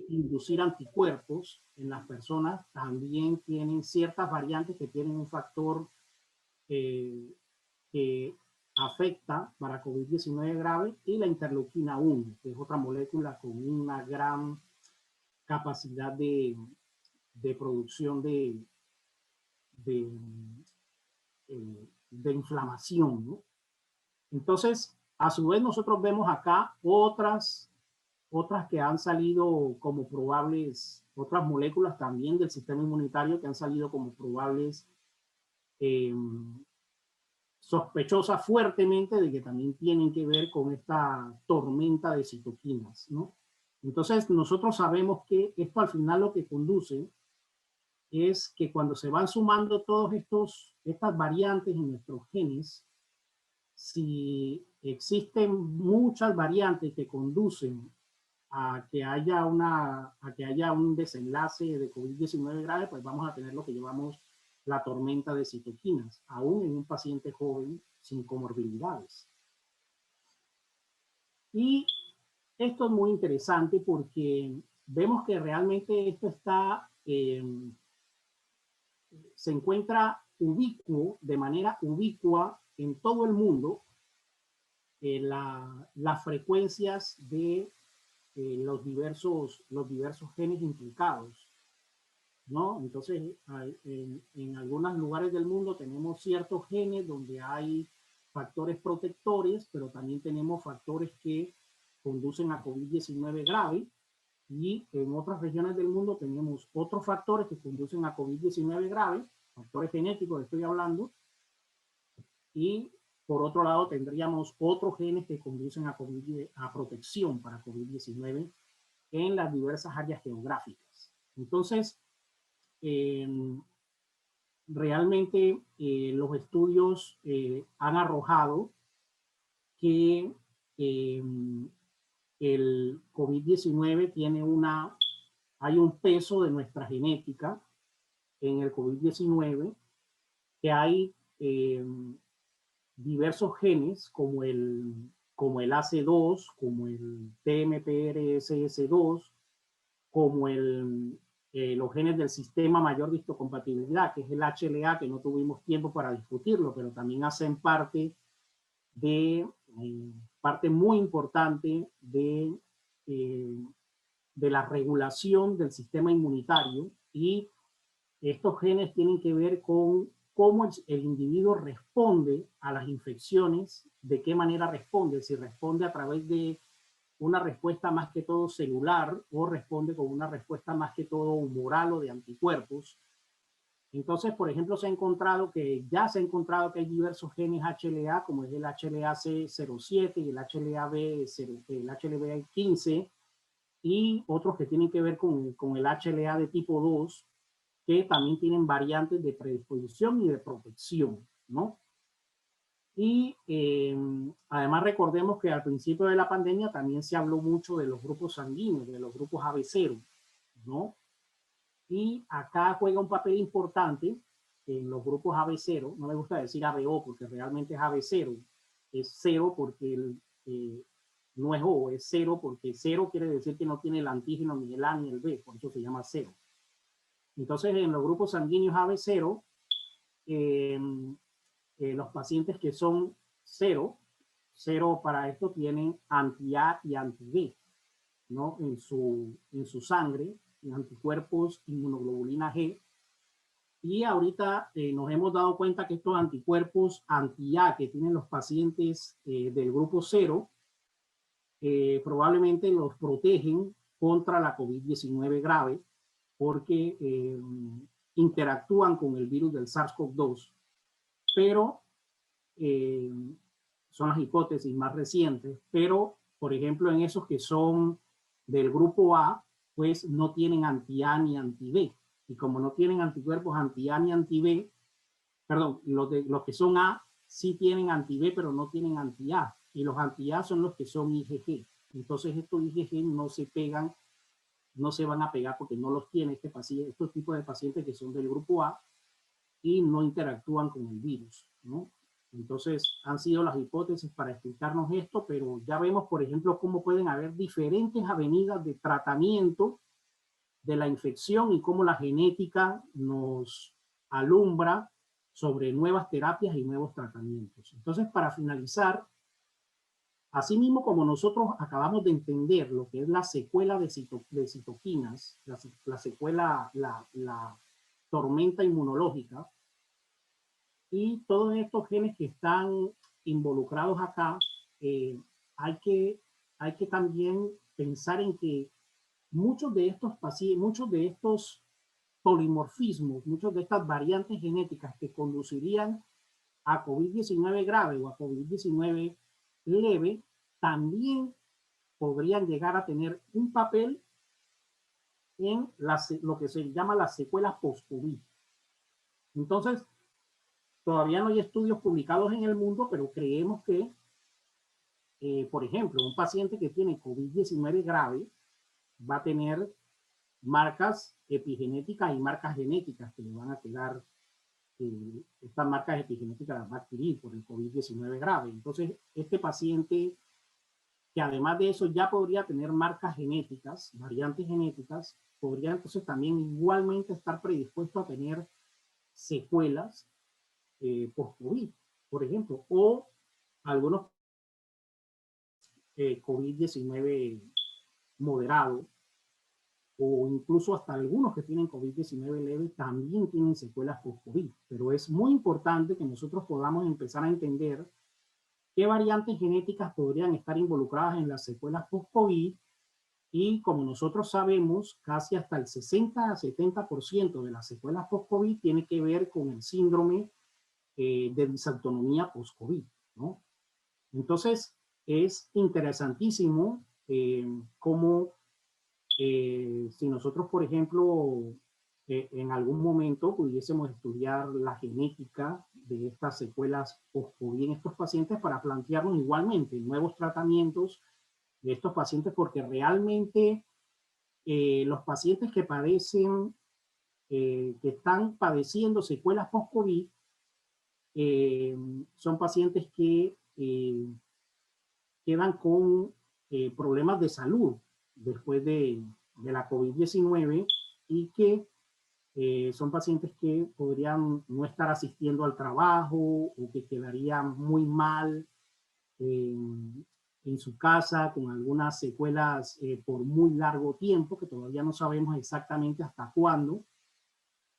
inducir anticuerpos en las personas. También tienen ciertas variantes que tienen un factor que afecta para COVID-19 grave, y la interleuquina 1, que es otra molécula con una gran capacidad de producción de inflamación, ¿no? Entonces, a su vez, nosotros vemos acá otras que han salido como probables, otras moléculas también del sistema inmunitario que han salido como probables, sospechosas fuertemente de que también tienen que ver con esta tormenta de citoquinas, ¿no? Entonces, nosotros sabemos que esto al final lo que conduce es que cuando se van sumando todos estas variantes en nuestros genes, si existen muchas variantes que conducen a que haya un desenlace de COVID-19 grave, pues vamos a tener lo que llamamos la tormenta de citoquinas, aún en un paciente joven sin comorbilidades. Y esto es muy interesante porque vemos que realmente esto se encuentra ubicuo, de manera ubicua en todo el mundo, las frecuencias de los diversos genes implicados, ¿no? Entonces, en algunos lugares del mundo tenemos ciertos genes donde hay factores protectores, pero también tenemos factores que conducen a COVID-19 grave, y en otras regiones del mundo tenemos otros factores que conducen a COVID-19 grave, factores genéticos estoy hablando, y por otro lado, tendríamos otros genes que conducen a protección para COVID-19 en las diversas áreas geográficas. Entonces, realmente los estudios han arrojado que el COVID-19 hay un peso de nuestra genética en el COVID-19, que hay diversos genes como el AC2, como el TMPRSS2, como los genes del sistema mayor de histocompatibilidad, que es el HLA, que no tuvimos tiempo para discutirlo, pero también hacen parte parte muy importante de la regulación del sistema inmunitario, y estos genes tienen que ver con cómo el individuo responde a las infecciones, de qué manera responde, si responde a través de una respuesta más que todo celular o responde con una respuesta más que todo humoral o de anticuerpos. Entonces, por ejemplo, se ha encontrado que hay diversos genes HLA, como es el HLA-C07 y el HLA-B15, y otros que tienen que ver con el HLA de tipo 2, que también tienen variantes de predisposición y de protección, ¿no? Y además recordemos que al principio de la pandemia también se habló mucho de los grupos sanguíneos, de los grupos AB0, ¿no? Y acá juega un papel importante en los grupos AB0, no me gusta decir ABO porque realmente es AB0, es 0 porque no es O, es 0 porque 0 quiere decir que no tiene el antígeno ni el A ni el B, por eso se llama 0. Entonces, en los grupos sanguíneos AB0, los pacientes que son 0 para esto tienen anti-A y anti-B, ¿no? En su sangre, en anticuerpos inmunoglobulina G. Y ahorita nos hemos dado cuenta que estos anticuerpos anti-A que tienen los pacientes del grupo 0 probablemente los protegen contra la COVID-19 grave, porque interactúan con el virus del SARS-CoV-2, pero son las hipótesis más recientes, pero por ejemplo en esos que son del grupo A, pues no tienen anti-A ni anti-B, y como no tienen anticuerpos anti-A ni anti-B, perdón, los que son A sí tienen anti-B, pero no tienen anti-A, y los anti-A son los que son IgG. Entonces estos IgG no se pegan, no se van a pegar porque no los tiene estos tipos de pacientes que son del grupo A y no interactúan con el virus, ¿no? Entonces han sido las hipótesis para explicarnos esto, pero ya vemos, por ejemplo, cómo pueden haber diferentes avenidas de tratamiento de la infección y cómo la genética nos alumbra sobre nuevas terapias y nuevos tratamientos. Entonces, para finalizar, asimismo como nosotros acabamos de entender lo que es la secuela de citoquinas, la secuela, la tormenta inmunológica, y todos estos genes que están involucrados acá, hay que también pensar en que muchos de estos pacientes, muchos de estos polimorfismos, muchas de estas variantes genéticas que conducirían a COVID-19 grave o a COVID-19 leve, también podrían llegar a tener un papel en lo que se llama las secuelas post-COVID. Entonces, todavía no hay estudios publicados en el mundo, pero creemos que, por ejemplo, un paciente que tiene COVID-19 grave va a tener marcas epigenéticas y marcas genéticas que le van a quedar, estas marcas epigenéticas las va a adquirir por el COVID-19 grave. Entonces, este paciente, que además de eso ya podría tener marcas genéticas, variantes genéticas, podría entonces también igualmente estar predispuesto a tener secuelas post-COVID, por ejemplo, o algunos COVID-19 moderado, o incluso hasta algunos que tienen COVID-19 leve también tienen secuelas post-COVID. Pero es muy importante que nosotros podamos empezar a entender qué variantes genéticas podrían estar involucradas en las secuelas post-COVID, y como nosotros sabemos, casi hasta el 60 a 70% de las secuelas post-COVID tiene que ver con el síndrome de disautonomía post-COVID. ¿no? Entonces, es interesantísimo cómo si nosotros, por ejemplo, en algún momento pudiésemos estudiar la genética de estas secuelas post-COVID en estos pacientes para plantearnos igualmente nuevos tratamientos de estos pacientes, porque realmente los pacientes que padecen, que están padeciendo secuelas post-COVID, son pacientes que quedan con problemas de salud después de la COVID-19 y que son pacientes que podrían no estar asistiendo al trabajo o que quedarían muy mal en su casa con algunas secuelas por muy largo tiempo, que todavía no sabemos exactamente hasta cuándo,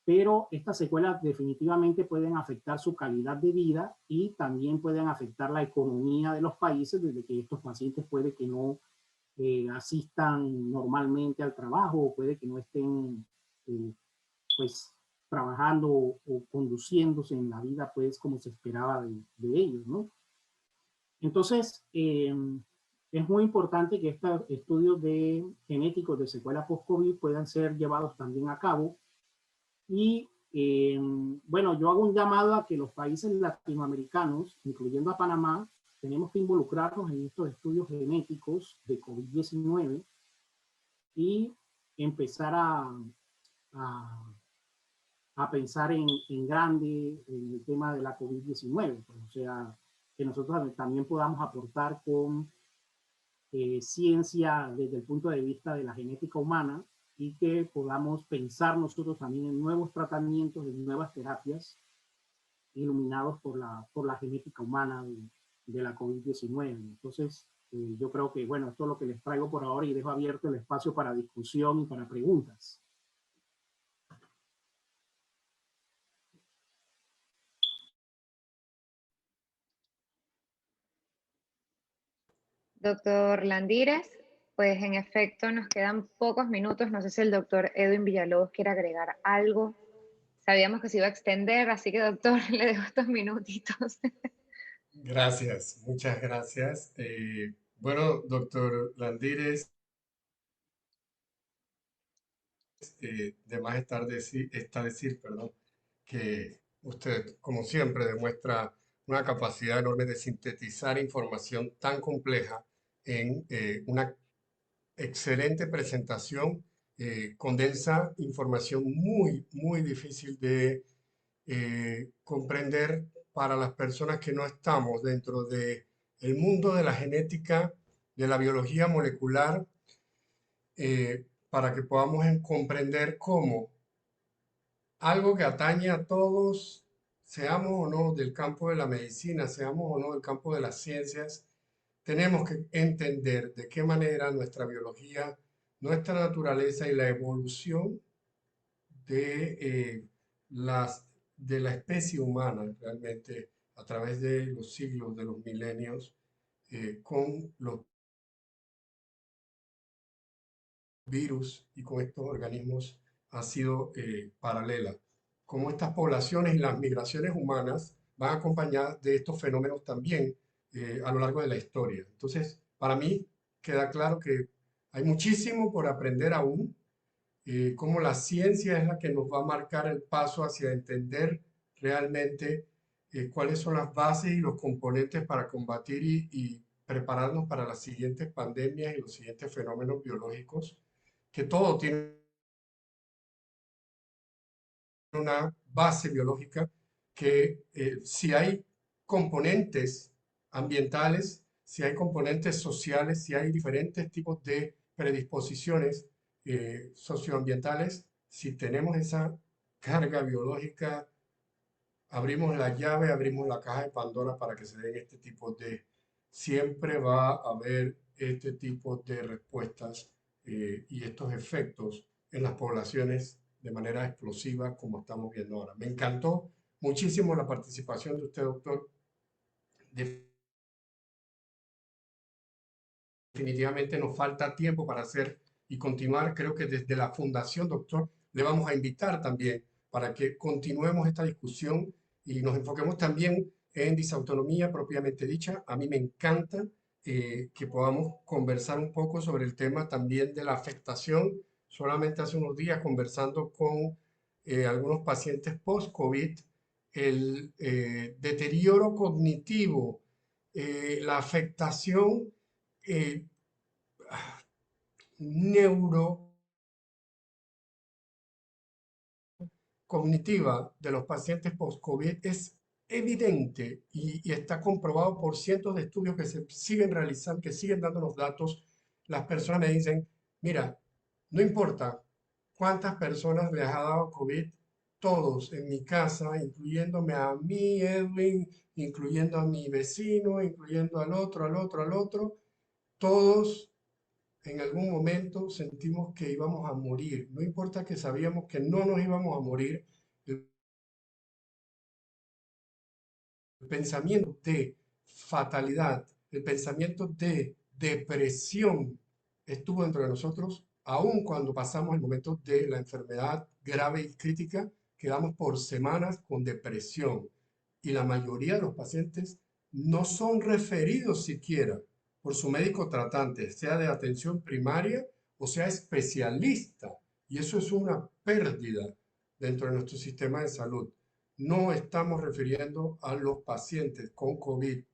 pero estas secuelas definitivamente pueden afectar su calidad de vida y también pueden afectar la economía de los países, desde que estos pacientes puede que no asistan normalmente al trabajo o puede que no estén pues trabajando o conduciéndose en la vida pues como se esperaba de ellos, ¿no? Entonces, es muy importante que estos estudios de genéticos de secuela post-COVID puedan ser llevados también a cabo. Y bueno, yo hago un llamado a que los países latinoamericanos, incluyendo a Panamá, tenemos que involucrarnos en estos estudios genéticos de COVID-19 y empezar a, a pensar en grande en el tema de la COVID-19. Pues, o sea, que nosotros también podamos aportar con ciencia desde el punto de vista de la genética humana y que podamos pensar nosotros también en nuevos tratamientos, en nuevas terapias iluminados por la genética humana de la COVID-19. Entonces, yo creo que, bueno, esto es lo que les traigo por ahora y dejo abierto el espacio para discusión y para preguntas. Doctor Landírez, pues en efecto nos quedan pocos minutos. No sé si el doctor Edwin Villalobos quiere agregar algo. Sabíamos que se iba a extender, así que doctor, le dejo estos minutitos. Gracias, muchas gracias. Bueno, doctor Landírez, de más está decir, perdón, que usted, como siempre, demuestra una capacidad enorme de sintetizar información tan compleja en una excelente presentación. Condensa información muy, muy difícil de comprender para las personas que no estamos dentro de el mundo de la genética, de la biología molecular, para que podamos comprender cómo algo que atañe a todos, seamos o no del campo de la medicina, seamos o no del campo de las ciencias, tenemos que entender de qué manera nuestra biología, nuestra naturaleza y la evolución de, de la especie humana realmente a través de los siglos, de los milenios, con los virus y con estos organismos ha sido paralela. Como estas poblaciones y las migraciones humanas van acompañadas de estos fenómenos también a lo largo de la historia. Entonces, para mí queda claro que hay muchísimo por aprender aún, cómo la ciencia es la que nos va a marcar el paso hacia entender realmente cuáles son las bases y los componentes para combatir y prepararnos para las siguientes pandemias y los siguientes fenómenos biológicos, que todo tiene una base biológica, que si hay componentes ambientales, si hay componentes sociales, si hay diferentes tipos de predisposiciones socioambientales, si tenemos esa carga biológica, abrimos la llave, abrimos la caja de Pandora para que se den este tipo de... Siempre va a haber este tipo de respuestas y estos efectos en las poblaciones de manera explosiva como estamos viendo ahora. Me encantó muchísimo la participación de usted, doctor. Definitivamente nos falta tiempo para hacer y continuar. Creo que desde la Fundación, doctor, le vamos a invitar también para que continuemos esta discusión y nos enfoquemos también en disautonomía propiamente dicha. A mí me encanta que podamos conversar un poco sobre el tema también de la afectación. Solamente hace unos días conversando con algunos pacientes post-COVID, el deterioro cognitivo, la afectación neurocognitiva de los pacientes post-COVID es evidente y está comprobado por cientos de estudios que se siguen realizando, que siguen dándonos datos. Las personas me dicen, mira, no importa cuántas personas les ha dado COVID, todos en mi casa, incluyéndome a mí, Edwin, incluyendo a mi vecino, incluyendo al otro, al otro, al otro, todos en algún momento sentimos que íbamos a morir. No importa que sabíamos que no nos íbamos a morir, el pensamiento de fatalidad, el pensamiento de depresión estuvo dentro de nosotros, aun cuando pasamos el momento de la enfermedad grave y crítica, quedamos por semanas con depresión. Y la mayoría de los pacientes no son referidos siquiera por su médico tratante, sea de atención primaria o sea especialista. Y eso es una pérdida dentro de nuestro sistema de salud. No estamos refiriendo a los pacientes con COVID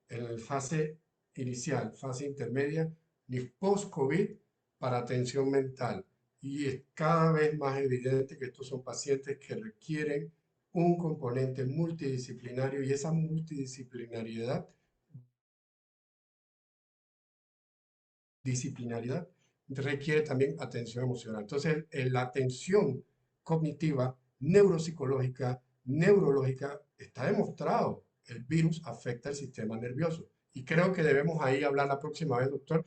en la fase inicial, fase intermedia, ni post-COVID para atención mental. Y es cada vez más evidente que estos son pacientes que requieren un componente multidisciplinario y esa multidisciplinariedad requiere también atención emocional. Entonces, la atención cognitiva, neuropsicológica, neurológica, está demostrado. El virus afecta el sistema nervioso. Y creo que debemos ahí hablar la próxima vez, doctor,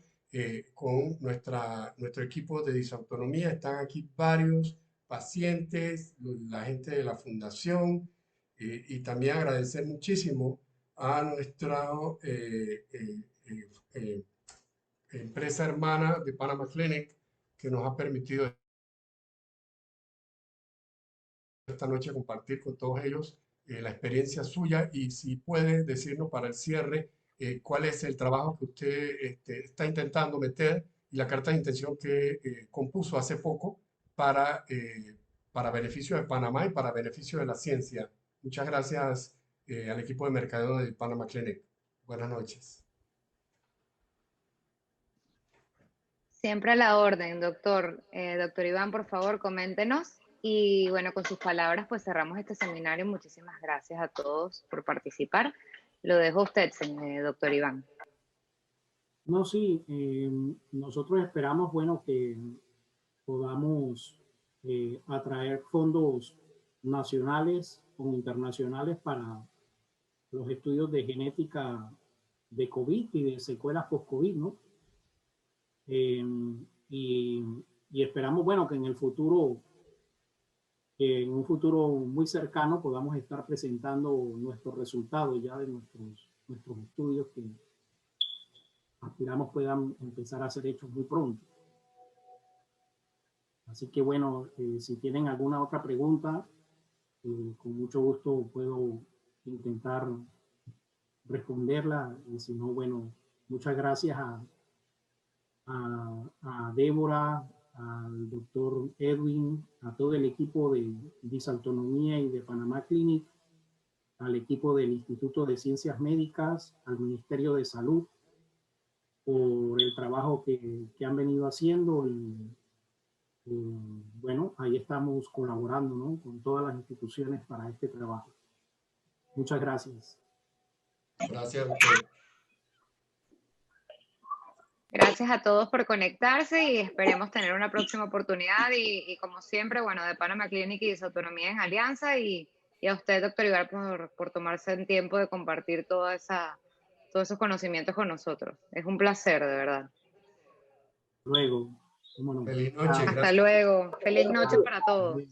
con nuestro equipo de disautonomía. Están aquí varios pacientes, la gente de la fundación, y también agradecer muchísimo a nuestra empresa hermana de Panama Clinic, que nos ha permitido esta noche compartir con todos ellos la experiencia suya y si puede decirnos para el cierre cuál es el trabajo que usted está intentando meter y la carta de intención que compuso hace poco para beneficio de Panamá y para beneficio de la ciencia. Muchas gracias al equipo de mercadeo de Panama Clinic. Buenas noches. Siempre a la orden, doctor. Doctor Iván, por favor, coméntenos. Y bueno, con sus palabras, pues cerramos este seminario. Muchísimas gracias a todos por participar. Lo dejo a usted, doctor Iván. No, sí, nosotros esperamos, bueno, que podamos atraer fondos nacionales o internacionales para los estudios de genética de COVID y de secuelas post-COVID, ¿no? Y esperamos, bueno, que en el futuro, en un futuro muy cercano, podamos estar presentando nuestros resultados ya de nuestros estudios que aspiramos puedan empezar a ser hechos muy pronto. Así que bueno, si tienen alguna otra pregunta, con mucho gusto puedo intentar responderla. Y si no, bueno, muchas gracias a Débora, al doctor Edwin, a todo el equipo de Disautonomía y de Panamá Clinic, al equipo del Instituto de Ciencias Médicas, al Ministerio de Salud, por el trabajo que han venido haciendo y bueno, ahí estamos colaborando, ¿no?, con todas las instituciones para este trabajo. Muchas gracias. Gracias a usted. Gracias a todos por conectarse y esperemos tener una próxima oportunidad y como siempre, bueno, de Panama Clinic y Disautonomía en alianza y a usted, doctor Ibar, por tomarse el tiempo de compartir todos esos conocimientos con nosotros. Es un placer, de verdad. Luego, ¿cómo no? Feliz noche. Hasta luego. Feliz noche para todos.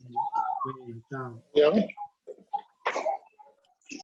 Chao.